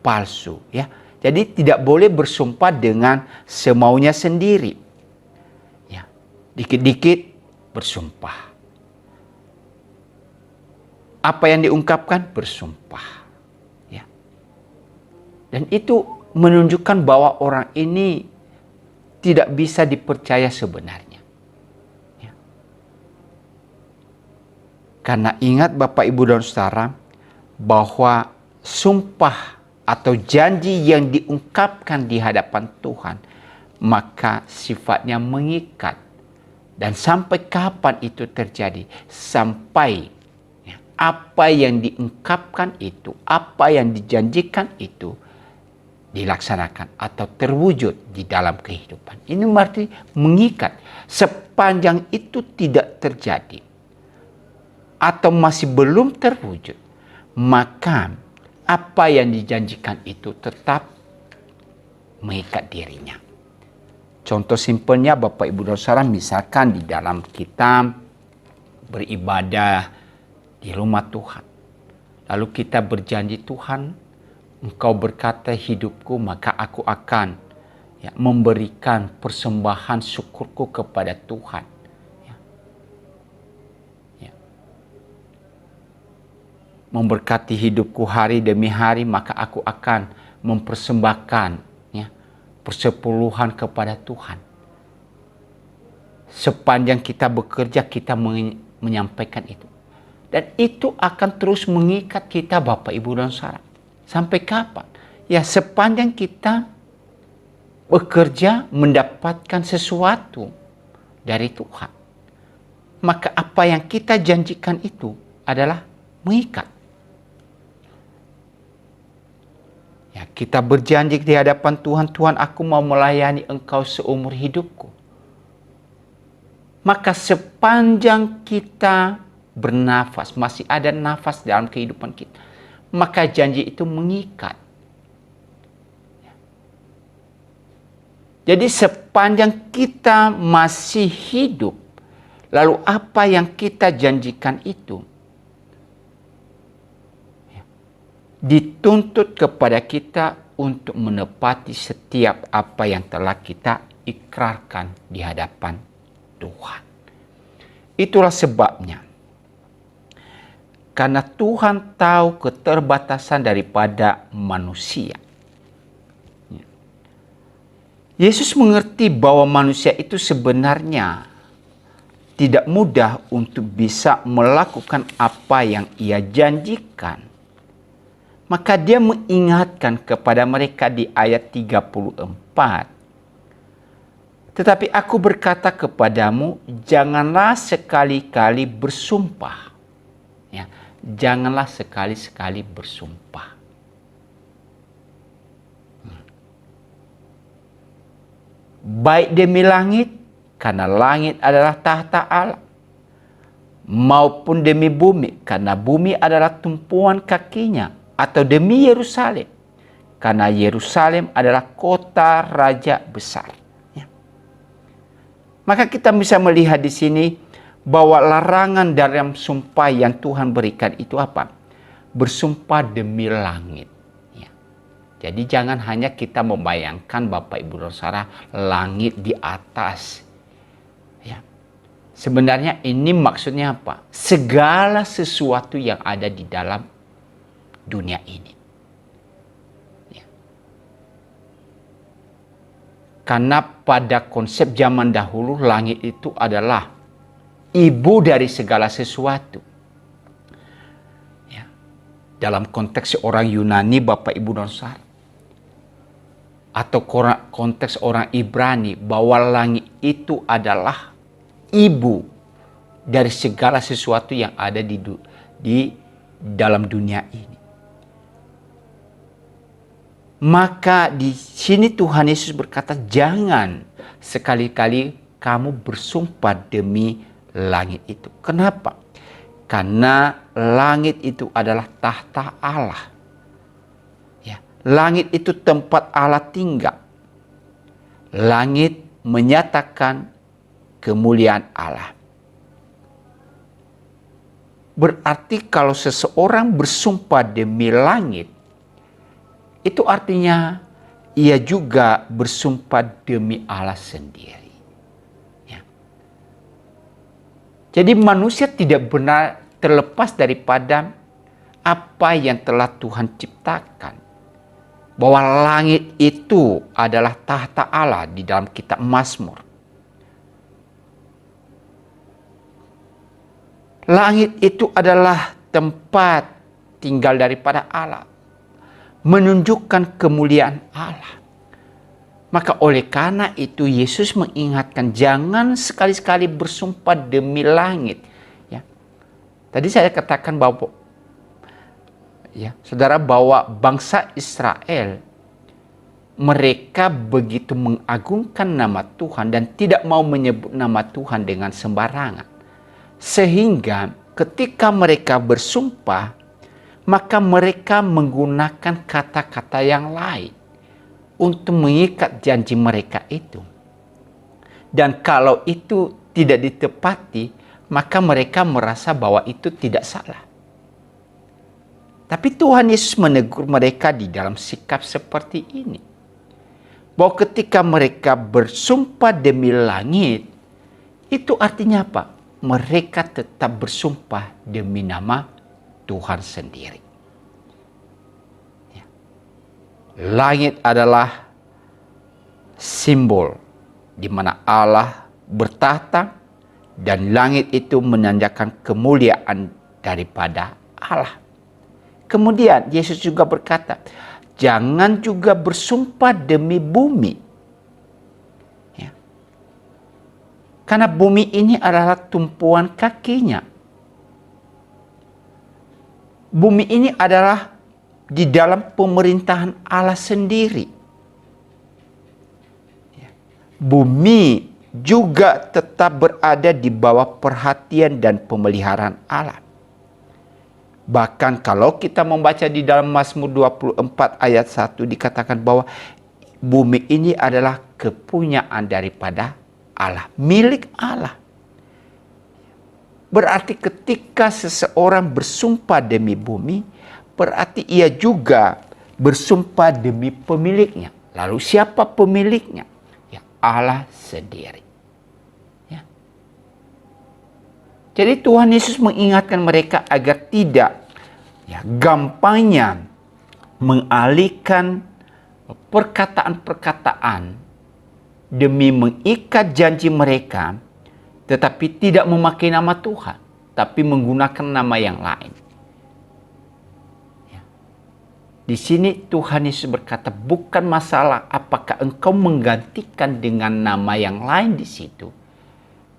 palsu, ya. Jadi tidak boleh bersumpah dengan semaunya sendiri. Ya. Dikit-dikit bersumpah. Apa yang diungkapkan bersumpah. Ya. Dan itu menunjukkan bahwa orang ini tidak bisa dipercaya sebenarnya. Ya. Karena ingat Bapak Ibu dan Saudara, bahwa sumpah atau janji yang diungkapkan di hadapan Tuhan, maka sifatnya mengikat. Dan sampai kapan itu terjadi? Sampai apa yang diungkapkan itu, apa yang dijanjikan itu dilaksanakan atau terwujud di dalam kehidupan. Ini berarti mengikat. Sepanjang itu tidak terjadi atau masih belum terwujud, maka apa yang dijanjikan itu tetap mengikat dirinya. Contoh simpelnya Bapak Ibu dan Saudara, misalkan di dalam kita beribadah di rumah Tuhan. Lalu kita berjanji, Tuhan, Engkau berkata hidupku, maka aku akan memberikan persembahan syukurku kepada Tuhan. Memberkati hidupku hari demi hari, maka aku akan mempersembahkan persepuluhan kepada Tuhan. Sepanjang kita bekerja, kita menyampaikan itu. Dan itu akan terus mengikat kita Bapak Ibu dan Saudara. Sampai kapan? Ya, sepanjang kita bekerja mendapatkan sesuatu dari Tuhan. Maka apa yang kita janjikan itu adalah mengikat. Ya, kita berjanji di hadapan Tuhan, Tuhan, aku mau melayani Engkau seumur hidupku. Maka sepanjang kita bernafas, masih ada nafas dalam kehidupan kita, maka janji itu mengikat. Jadi sepanjang kita masih hidup, lalu apa yang kita janjikan itu dituntut kepada kita untuk menepati setiap apa yang telah kita ikrarkan di hadapan Tuhan. Itulah sebabnya, karena Tuhan tahu keterbatasan daripada manusia, Yesus mengerti bahwa manusia itu sebenarnya tidak mudah untuk bisa melakukan apa yang ia janjikan. Maka dia mengingatkan kepada mereka di ayat 34. Tetapi aku berkata kepadamu, janganlah sekali-kali bersumpah. Ya, janganlah sekali-sekali bersumpah. Baik demi langit, karena langit adalah tahta Allah. Maupun demi bumi, karena bumi adalah tumpuan kakinya. Atau demi Yerusalem, karena Yerusalem adalah kota raja besar. Ya. Maka kita bisa melihat di sini bahwa larangan dalam sumpah yang Tuhan berikan itu apa? Bersumpah demi langit. Ya. Jadi jangan hanya kita membayangkan Bapak Ibu dan Saudara langit di atas. Ya. Sebenarnya ini maksudnya apa? Segala sesuatu yang ada di dalam dunia ini. Ya. Karena pada konsep zaman dahulu langit itu adalah ibu dari segala sesuatu. Ya. Dalam konteks orang Yunani, Bapak Ibu dan Saudara, atau konteks orang Ibrani, bahwa langit itu adalah ibu dari segala sesuatu yang ada di dalam dunia ini. Maka di sini Tuhan Yesus berkata, jangan sekali-kali kamu bersumpah demi langit itu. Kenapa? Karena langit itu adalah tahta Allah. Ya, langit itu tempat Allah tinggal. Langit menyatakan kemuliaan Allah. Berarti kalau seseorang bersumpah demi langit, itu artinya ia juga bersumpah demi Allah sendiri. Ya. Jadi manusia tidak benar terlepas daripada apa yang telah Tuhan ciptakan. Bahwa langit itu adalah tahta Allah di dalam kitab Mazmur. Langit itu adalah tempat tinggal daripada Allah. Menunjukkan kemuliaan Allah. Maka oleh karena itu Yesus mengingatkan, jangan sekali-sekali bersumpah demi langit. Ya. Tadi saya katakan bahwa saudara, bahwa bangsa Israel, mereka begitu mengagungkan nama Tuhan dan tidak mau menyebut nama Tuhan dengan sembarangan. Sehingga ketika mereka bersumpah, maka mereka menggunakan kata-kata yang lain untuk mengikat janji mereka itu. Dan kalau itu tidak ditepati, maka mereka merasa bahwa itu tidak salah. Tapi Tuhan Yesus menegur mereka di dalam sikap seperti ini. Bahwa ketika mereka bersumpah demi langit, itu artinya apa? Mereka tetap bersumpah demi nama Tuhan sendiri. Ya. Langit adalah simbol di mana Allah bertahta, dan langit itu menandakan kemuliaan daripada Allah. Kemudian Yesus juga berkata, jangan juga bersumpah demi bumi. Ya. Karena bumi ini adalah tumpuan kakinya. Bumi ini adalah di dalam pemerintahan Allah sendiri. Bumi juga tetap berada di bawah perhatian dan pemeliharaan Allah. Bahkan kalau kita membaca di dalam Mazmur 24 ayat 1 dikatakan bahwa bumi ini adalah kepunyaan daripada Allah, milik Allah. Berarti ketika seseorang bersumpah demi bumi, berarti ia juga bersumpah demi pemiliknya. Lalu siapa pemiliknya? Ya, Allah sendiri. Ya. Jadi Tuhan Yesus mengingatkan mereka agar tidak gampangnya mengalihkan perkataan-perkataan demi mengikat janji mereka, tetapi tidak memakai nama Tuhan, tapi menggunakan nama yang lain. Ya. Di sini Tuhan Yesus berkata, bukan masalah apakah engkau menggantikan dengan nama yang lain di situ,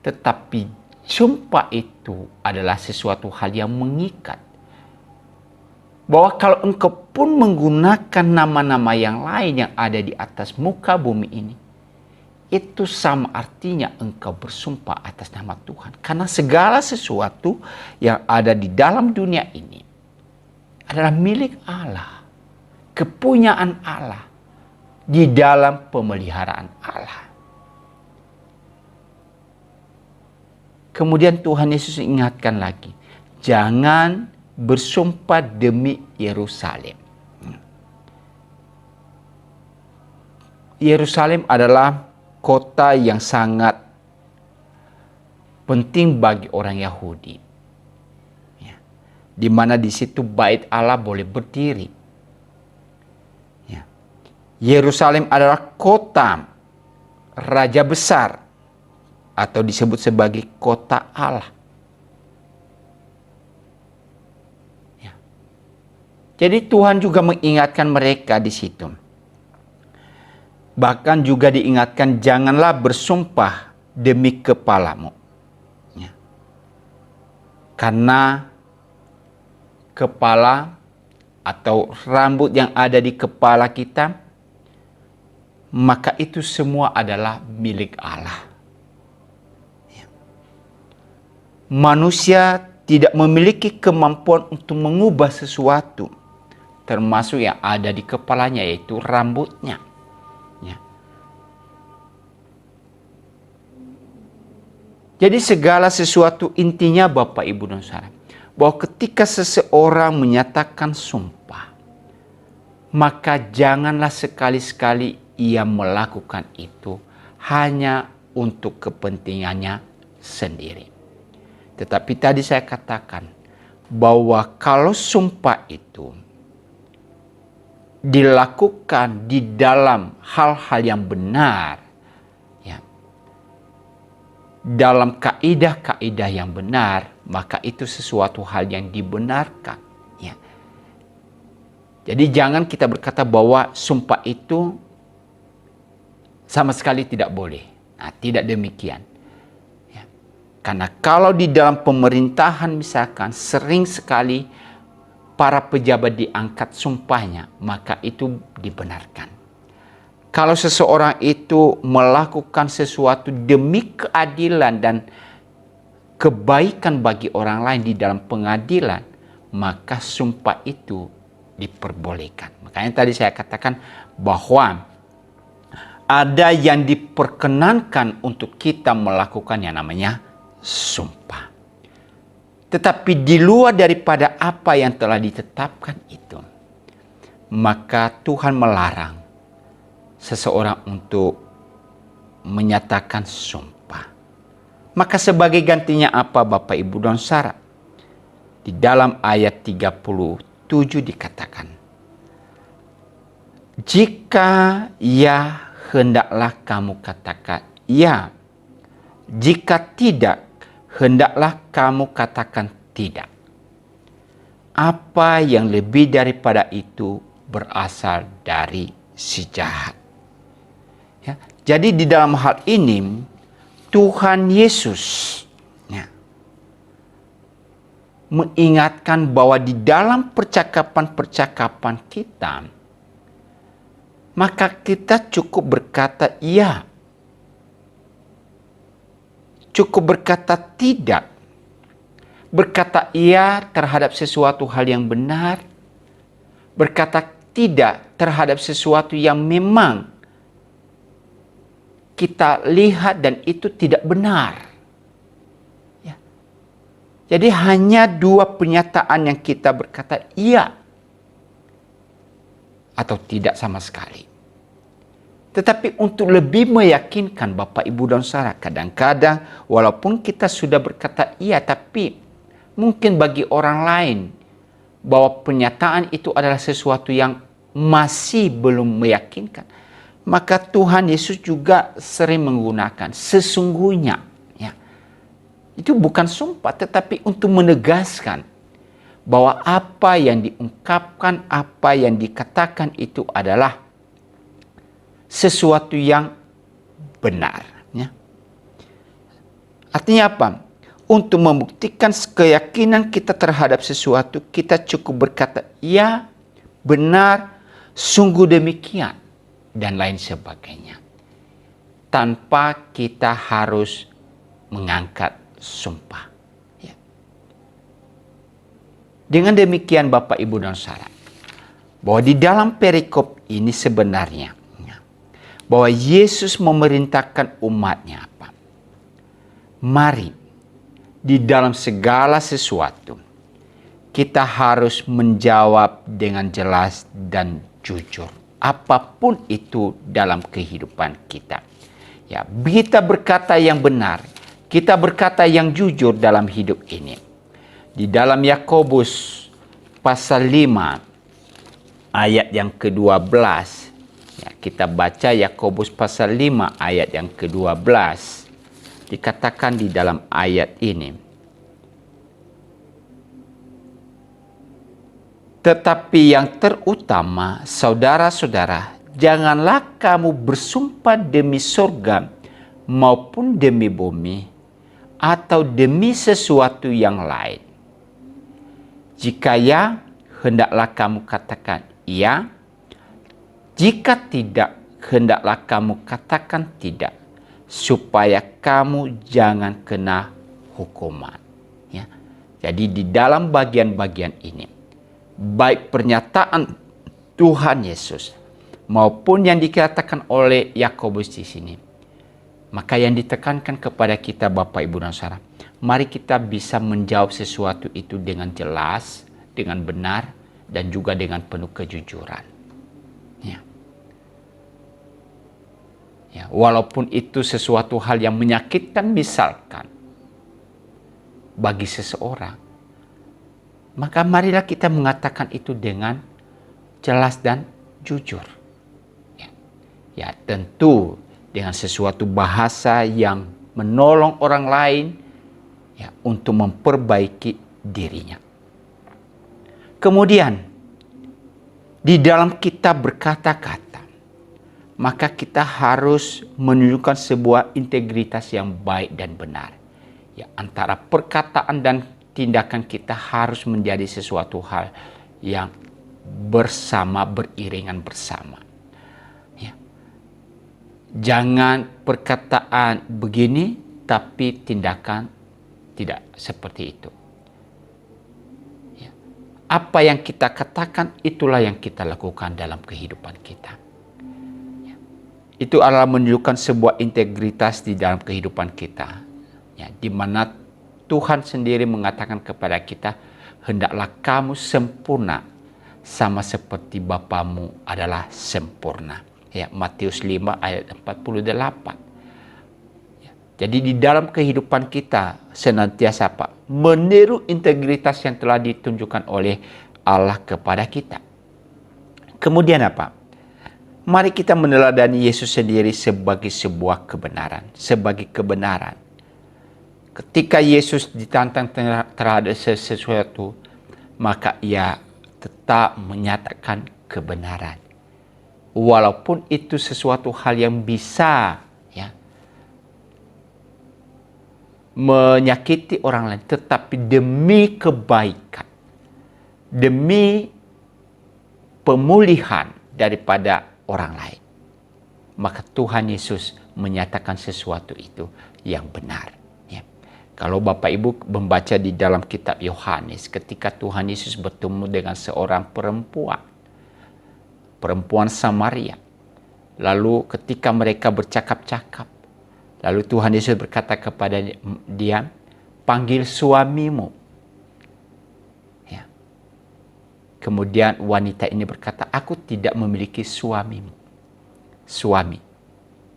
tetapi sumpah itu adalah sesuatu hal yang mengikat. Bahwa kalau engkau pun menggunakan nama-nama yang lain yang ada di atas muka bumi ini, itu sama artinya engkau bersumpah atas nama Tuhan. Karena segala sesuatu yang ada di dalam dunia ini adalah milik Allah. Kepunyaan Allah. Di dalam pemeliharaan Allah. Kemudian Tuhan Yesus ingatkan lagi. Jangan bersumpah demi Yerusalem. Yerusalem adalah kota yang sangat penting bagi orang Yahudi, ya, di mana di situ bait Allah boleh berdiri. Ya. Yerusalem adalah kota raja besar atau disebut sebagai kota Allah. Ya. Jadi Tuhan juga mengingatkan mereka di situ. Bahkan juga diingatkan, janganlah bersumpah demi kepalamu. Ya. Karena kepala atau rambut yang ada di kepala kita, maka itu semua adalah milik Allah. Ya. Manusia tidak memiliki kemampuan untuk mengubah sesuatu, termasuk yang ada di kepalanya, yaitu rambutnya. Ya. Jadi segala sesuatu intinya Bapak Ibu dan Saudara, bahwa ketika seseorang menyatakan sumpah, maka janganlah sekali-sekali ia melakukan itu hanya untuk kepentingannya sendiri. Tetapi tadi saya katakan bahwa kalau sumpah itu dilakukan di dalam hal-hal yang benar, ya, dalam kaidah-kaidah yang benar, maka itu sesuatu hal yang dibenarkan. Ya. Jadi jangan kita berkata bahwa sumpah itu sama sekali tidak boleh. Nah, tidak demikian. Ya. Karena kalau di dalam pemerintahan misalkan sering sekali para pejabat diangkat sumpahnya, maka itu dibenarkan. Kalau seseorang itu melakukan sesuatu demi keadilan dan kebaikan bagi orang lain di dalam pengadilan, maka sumpah itu diperbolehkan. Makanya tadi saya katakan bahwa ada yang diperkenankan untuk kita melakukan yang namanya sumpah. Tetapi di luar daripada apa yang telah ditetapkan itu, maka Tuhan melarang seseorang untuk menyatakan sumpah. Maka sebagai gantinya apa Bapak Ibu dan Saudara? Di dalam ayat 37 dikatakan, jika ya, hendaklah kamu katakan ya. Jika tidak, hendaklah kamu katakan tidak. Apa yang lebih daripada itu berasal dari si jahat. Ya, jadi di dalam hal ini Tuhan Yesus, ya, mengingatkan bahwa di dalam percakapan-percakapan kita, maka kita cukup berkata iya, cukup berkata tidak, berkata iya terhadap sesuatu hal yang benar, berkata tidak terhadap sesuatu yang memang kita lihat dan itu tidak benar. Ya. Jadi hanya dua pernyataan yang kita berkata iya atau tidak sama sekali. Tetapi untuk lebih meyakinkan Bapak Ibu dan Saudara, kadang-kadang walaupun kita sudah berkata iya, tapi mungkin bagi orang lain bahwa pernyataan itu adalah sesuatu yang masih belum meyakinkan, maka Tuhan Yesus juga sering menggunakan sesungguhnya. Ya. Itu bukan sumpah, tetapi untuk menegaskan bahwa apa yang diungkapkan, apa yang dikatakan itu adalah sesuatu yang benar. Ya. Artinya apa? Untuk membuktikan keyakinan kita terhadap sesuatu, kita cukup berkata, ya, benar, sungguh demikian, dan lain sebagainya. Tanpa kita harus mengangkat sumpah. Ya. Dengan demikian Bapak, Ibu, dan Saudara, bahwa di dalam perikop ini sebenarnya, ya, bahwa Yesus memerintahkan umatnya apa? Mari, di dalam segala sesuatu, kita harus menjawab dengan jelas dan jujur. Apapun itu dalam kehidupan kita. Ya, kita berkata yang benar, kita berkata yang jujur dalam hidup ini. Di dalam Yakobus pasal 5 ayat yang ke-12 Ya, kita baca Yakobus pasal 5 ayat yang ke-12. Dikatakan di dalam ayat ini, tetapi yang terutama, saudara-saudara, janganlah kamu bersumpah demi surga maupun demi bumi atau demi sesuatu yang lain. Jika ya, hendaklah kamu katakan ya. Jika tidak, hendaklah kamu katakan tidak, supaya kamu jangan kena hukuman. Ya. Jadi di dalam bagian-bagian ini, baik pernyataan Tuhan Yesus maupun yang dikatakan oleh Yakobus di sini, maka yang ditekankan kepada kita Bapak Ibu dan Saudara, mari kita bisa menjawab sesuatu itu dengan jelas, dengan benar, dan juga dengan penuh kejujuran. Ya, walaupun itu sesuatu hal yang menyakitkan misalkan bagi seseorang, maka marilah kita mengatakan itu dengan jelas dan jujur. Ya, tentu dengan sesuatu bahasa yang menolong orang lain ya, untuk memperbaiki dirinya. Kemudian di dalam kita berkata-kata, maka kita harus menunjukkan sebuah integritas yang baik dan benar. Ya, antara perkataan dan tindakan kita harus menjadi sesuatu hal yang bersama, beriringan bersama. Ya. Jangan perkataan begini, tapi tindakan tidak seperti itu. Ya. Apa yang kita katakan, itulah yang kita lakukan dalam kehidupan kita. Itu adalah menunjukkan sebuah integritas di dalam kehidupan kita. Ya, di mana Tuhan sendiri mengatakan kepada kita, hendaklah kamu sempurna sama seperti Bapamu adalah sempurna. Ya, Matius 5 ayat 48. Ya, jadi di dalam kehidupan kita senantiasa meniru integritas yang telah ditunjukkan oleh Allah kepada kita. Kemudian apa? Mari kita meneladani Yesus sendiri sebagai sebuah kebenaran. Sebagai kebenaran. Ketika Yesus ditantang terhadap sesuatu, maka ia tetap menyatakan kebenaran. Walaupun itu sesuatu hal yang bisa ya, menyakiti orang lain, tetapi demi kebaikan, demi pemulihan daripada orang lain, maka Tuhan Yesus menyatakan sesuatu itu yang benar. Ya. Kalau Bapak Ibu membaca di dalam kitab Yohanes, ketika Tuhan Yesus bertemu dengan seorang perempuan Samaria, lalu ketika mereka bercakap-cakap, lalu Tuhan Yesus berkata kepada dia, panggil suamimu. Kemudian wanita ini berkata, aku tidak memiliki suami.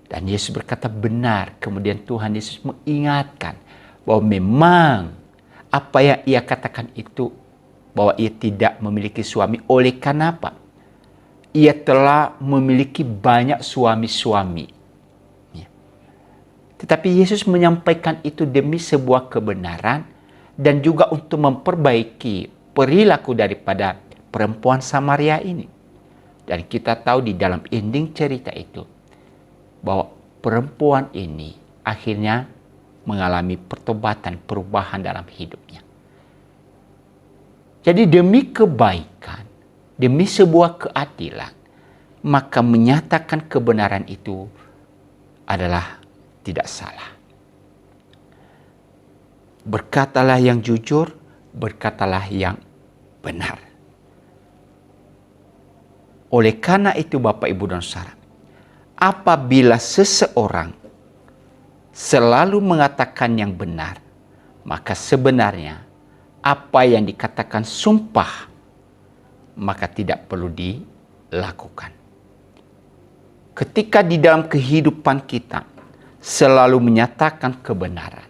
Dan Yesus berkata benar. Kemudian Tuhan Yesus mengingatkan bahwa memang apa yang ia katakan itu, bahwa ia tidak memiliki suami. Oleh karena apa? Ia telah memiliki banyak suami-suami. Ya. Tetapi Yesus menyampaikan itu demi sebuah kebenaran dan juga untuk memperbaiki perilaku daripada perempuan Samaria ini. Dan kita tahu di dalam ending cerita itu bahwa perempuan ini akhirnya mengalami pertobatan, perubahan dalam hidupnya. Jadi demi kebaikan, demi sebuah keadilan, maka menyatakan kebenaran itu adalah tidak salah. Berkatalah yang jujur, berkatalah yang benar. Oleh karena itu Bapak Ibu dan Saudara, apabila seseorang selalu mengatakan yang benar, maka sebenarnya apa yang dikatakan sumpah, maka tidak perlu dilakukan. Ketika di dalam kehidupan kita selalu menyatakan kebenaran,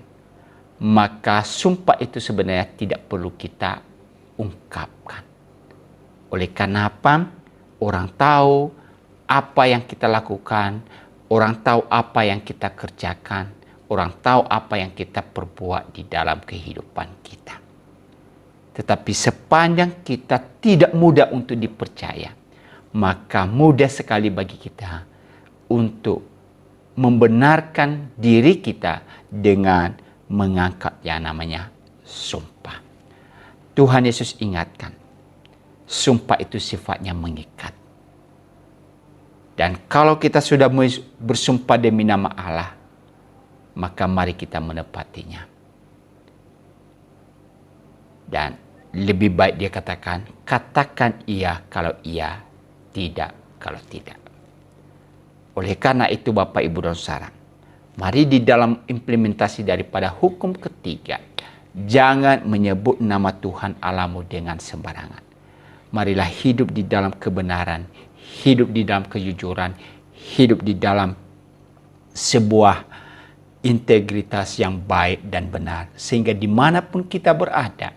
maka sumpah itu sebenarnya tidak perlu kita ungkapkan. Oleh karena apa? Orang tahu apa yang kita lakukan, orang tahu apa yang kita kerjakan, orang tahu apa yang kita perbuat di dalam kehidupan kita. Tetapi sepanjang kita tidak mudah untuk dipercaya, maka mudah sekali bagi kita untuk membenarkan diri kita dengan mengangkat yang namanya sumpah. Tuhan Yesus ingatkan, sumpah itu sifatnya mengikat. Dan kalau kita sudah bersumpah demi nama Allah, maka mari kita menepatinya. Dan lebih baik dia katakan iya kalau iya, tidak kalau tidak. Oleh karena itu Bapak Ibu dan Saudara, mari di dalam implementasi daripada hukum ketiga, jangan menyebut nama Tuhan Allahmu dengan sembarangan. Marilah hidup di dalam kebenaran, hidup di dalam kejujuran, hidup di dalam sebuah integritas yang baik dan benar. Sehingga dimanapun kita berada,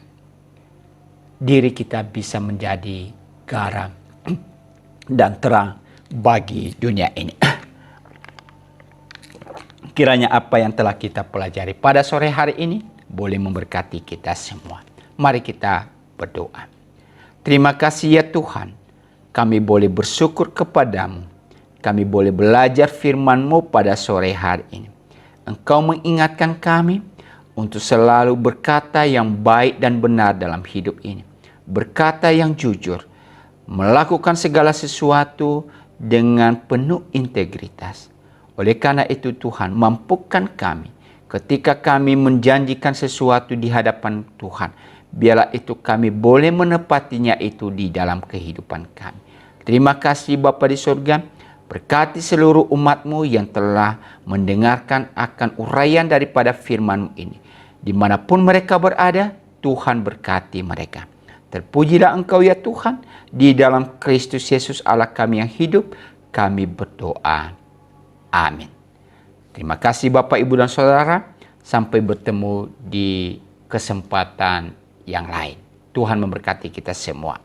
diri kita bisa menjadi garam dan terang bagi dunia ini. Kiranya apa yang telah kita pelajari pada sore hari ini boleh memberkati kita semua. Mari kita berdoa. Terima kasih ya Tuhan, kami boleh bersyukur kepadamu. Kami boleh belajar firman-Mu pada sore hari ini. Engkau mengingatkan kami untuk selalu berkata yang baik dan benar dalam hidup ini. Berkata yang jujur, melakukan segala sesuatu dengan penuh integritas. Oleh karena itu Tuhan, mampukan kami ketika kami menjanjikan sesuatu di hadapan Tuhan, biarlah itu kami boleh menepatinya itu di dalam kehidupan kami. Terima kasih Bapa di surga, berkati seluruh umat-Mu yang telah mendengarkan akan uraian daripada firman-Mu ini. Dimanapun mereka berada, Tuhan berkati mereka. Terpujilah Engkau ya Tuhan, di dalam Kristus Yesus Allah kami yang hidup, kami berdoa. Amin. Terima kasih Bapak, Ibu, dan Saudara. Sampai bertemu di kesempatan yang lain. Tuhan memberkati kita semua.